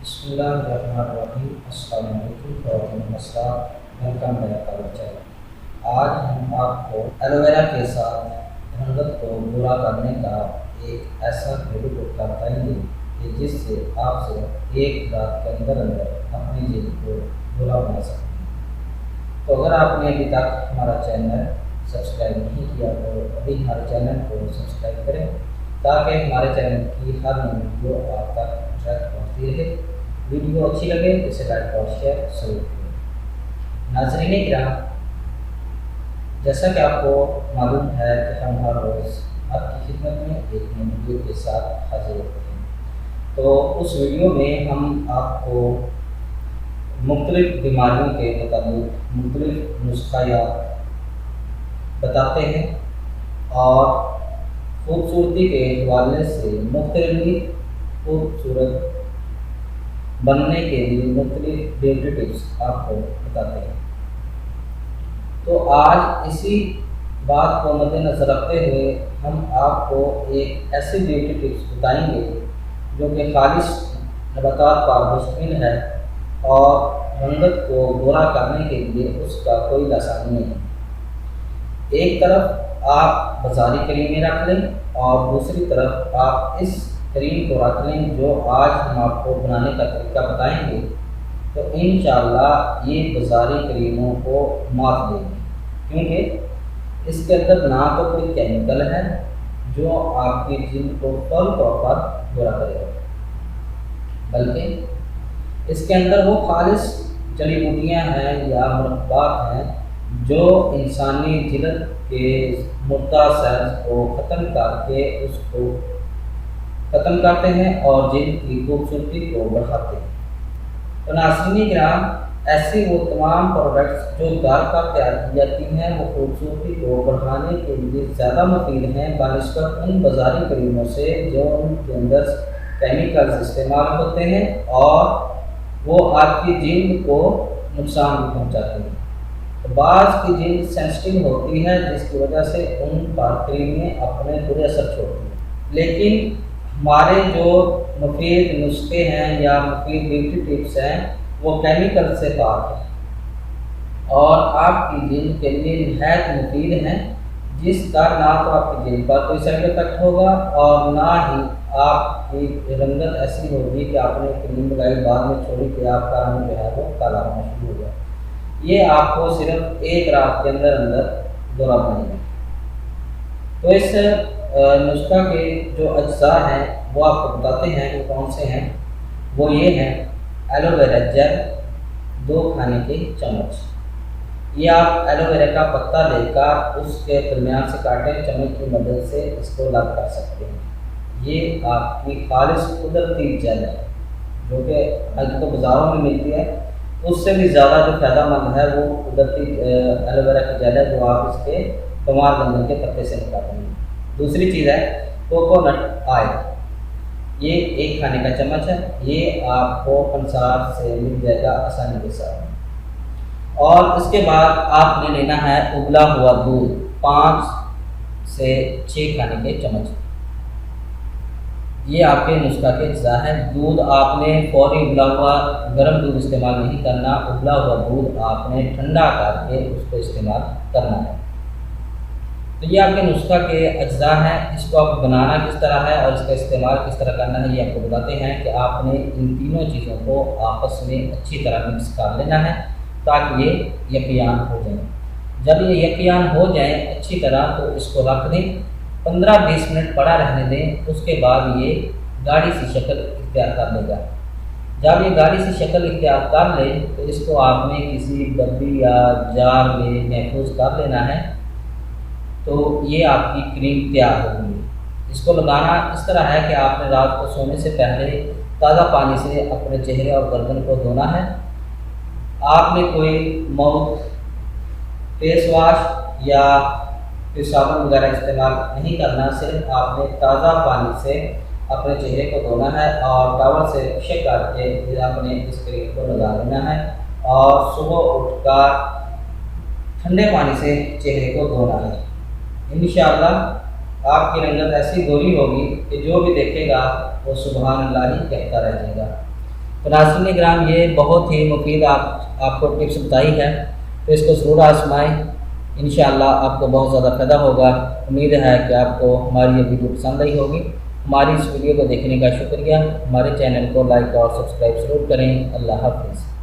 بسم اللہ الرحمن الرحیم۔ السلام علیکم ورحمۃ اللہ، ویلکم بیک آور چینل۔ آج ہم آپ کو ایلو ویرا کے ساتھ رنگت کو برا کرنے کا ایک ایسا گھریلو ٹوٹکا بتائیں گے کہ جس سے آپ صرف ایک رات کے اندر اپنی جلد کو برا بنا سکتے ہیں۔ تو اگر آپ نے ابھی تک ہمارا چینل سبسکرائب نہیں کیا تو ابھی ہمارے چینل کو سبسکرائب کریں تاکہ ہمارے چینل کی ہر نئی ویڈیو آپ تک پہنچتی رہے۔ ویڈیو اچھی لگے تو اسے لائک اور شیئر ضرور کریں۔ ناظرین کرام، جیسا کہ آپ کو معلوم ہے کہ ہم ہر روز آپ کی خدمت میں ایک نئی ویڈیو کے ساتھ حاضر ہوتے ہیں، تو اس ویڈیو میں ہم آپ کو مختلف بیماریوں کے متعلق مختلف نسخیات بتاتے ہیں اور خوبصورتی کے حوالے سے مختلف خوبصورت بننے کے لیے مختلف بیوٹی ٹپس آپ کو بتاتے ہیں۔ تو آج اسی بات کو مد نظر رکھتے ہوئے ہم آپ کو ایک ایسی بیوٹی ٹپس بتائیں گے جو کہ خالص نباتات پر مشتمل ہے اور رنگت کو گورا کرنے کے لیے اس کا کوئی لسانی نہیں ہے۔ ایک طرف آپ بازاری کریمیں رکھ لیں اور دوسری طرف آپ اس کریم کو رکھ لیں جو آج ہم آپ کو بنانے کا طریقہ بتائیں گے، تو انشاءاللہ یہ بازاری کریموں کو مات دے گی، کیونکہ اس کے اندر نہ تو کوئی کیمیکل ہے جو آپ کی جلد کو فوری طور پر گورا کرے گا، بلکہ اس کے اندر وہ خالص جڑی بوٹیاں ہیں یا مرکبات ہیں جو انسانی جلد کے مردہ سیلز کو ختم کر کے اس کو ختم کرتے ہیں اور جلد کی خوبصورتی کو بڑھاتے ہیں۔ تو ناظرین کرام، ایسی وہ تمام پروڈکٹس جو گھر پر تیار کی جاتی ہیں وہ خوبصورتی کو بڑھانے کے لیے زیادہ مفید ہیں بنسبت ان بازاری کریموں سے جو ان کے اندر کیمیکلز استعمال ہوتے ہیں اور وہ آپ کی جلد کو نقصان بھی پہنچاتے ہیں۔ بعض کی جلد سینسٹیو ہوتی ہے جس کی وجہ سے ان پر کریمیں اپنے برے اثر چھوڑتی ہیں، لیکن ہمارے جو مفید نسخے ہیں یا مفید بیوٹی ٹپس ہیں وہ کیمیکل سے پاک ہیں اور آپ کی جلد کے لیے نہایت مفید ہیں، جس کا نہ تو آپ کی جلد پر کوئی سائیڈ افیکٹ ہوگا اور نہ ہی آپ کی رنگت ایسی ہوگی کہ آپ نے کریم لگائی بعد میں چھوڑی کہ آپ کا رنگ جو ہے وہ کالا ہونا شروع ہو گیا۔ یہ آپ کو صرف ایک رات کے اندر گورا بنائے گا۔ تو اس نسخہ کے جو اجزاء ہیں وہ آپ کو بتاتے ہیں کہ کون سے ہیں۔ وہ یہ ہیں: ایلو ویرا جیل 2 کھانے کے چمچ۔ یہ آپ ایلو ویرا کا پتا لے کر اس کے درمیان سے کاٹیں، چمچ کی مدد سے اس کو الگ کر سکتے ہیں۔ یہ آپ کی خالص قدرتی جیل ہے جو کہ آج تو بازاروں میں ملتی ہے، اس سے بھی زیادہ جو فائدہ مند ہے وہ قدرتی ایلو ویرا کی جیل ہے جو آپ اس کے کمار گندم کے پتے سے نکالیں گے۔ دوسری چیز ہے کوکونٹ آئل، یہ 1 کھانے کا چمچ ہے، یہ آپ کو پنسار سے مل جائے گا آسانی کے ساتھ۔ اور اس کے بعد آپ نے لینا ہے ابلا ہوا دودھ 5 سے 6 کھانے کے چمچ۔ یہ آپ کے نسخہ کے اجزاء ہیں۔ دودھ آپ نے فوری ابلا ہوا گرم دودھ استعمال نہیں کرنا، ابلا ہوا دودھ آپ نے ٹھنڈا کر کے اس کو استعمال کرنا ہے۔ تو یہ آپ کے نسخہ کے اجزاء ہیں، اس کو آپ بنانا کس طرح ہے اور اس کا استعمال کس طرح کرنا ہے یہ آپ کو بتاتے ہیں کہ آپ نے ان تینوں چیزوں کو آپس میں اچھی طرح مکس کر لینا ہے تاکہ یہ یکجا ہو جائیں۔ جب یہ یکجا ہو جائیں اچھی طرح تو اس کو رکھ دیں، 15-20 منٹ پڑا رہنے دیں، اس کے بعد یہ گاڑھی سی شکل اختیار کر لے گا۔ جب یہ گاڑھی سی شکل اختیار کر لے تو اس کو آپ نے کسی ڈبی یا جار میں محفوظ کر لینا ہے، تو یہ آپ کی کریم تیار ہوگی۔ اس کو لگانا اس طرح ہے کہ آپ نے رات کو سونے سے پہلے تازہ پانی سے اپنے چہرے اور گردن کو دھونا ہے۔ آپ نے کوئی ماؤتھ فیس واش یا پھر صابن وغیرہ استعمال نہیں کرنا، صرف آپ نے تازہ پانی سے اپنے چہرے کو دھونا ہے اور ٹاول سے خشک کر کے پھر آپ نے اس کریم کو لگا لینا ہے اور صبح اٹھ کر ٹھنڈے پانی سے چہرے کو دھونا ہے۔ انشاءاللہ آپ کی رنگت ایسی گوری ہوگی کہ جو بھی دیکھے گا وہ سبحان اللہ ہی کہتا رہ جائے گا۔ تو ناظرین کرام یہ بہت ہی مفید آپ کو ٹپس بتائی ہے، تو اس کو ضرور آزمائیں، انشاءاللہ آپ کو بہت زیادہ فائدہ ہوگا۔ امید ہے کہ آپ کو ہماری یہ ویڈیو پسند آئی ہوگی۔ ہماری اس ویڈیو کو دیکھنے کا شکریہ، ہمارے چینل کو لائک اور سبسکرائب ضرور کریں۔ اللہ حافظ۔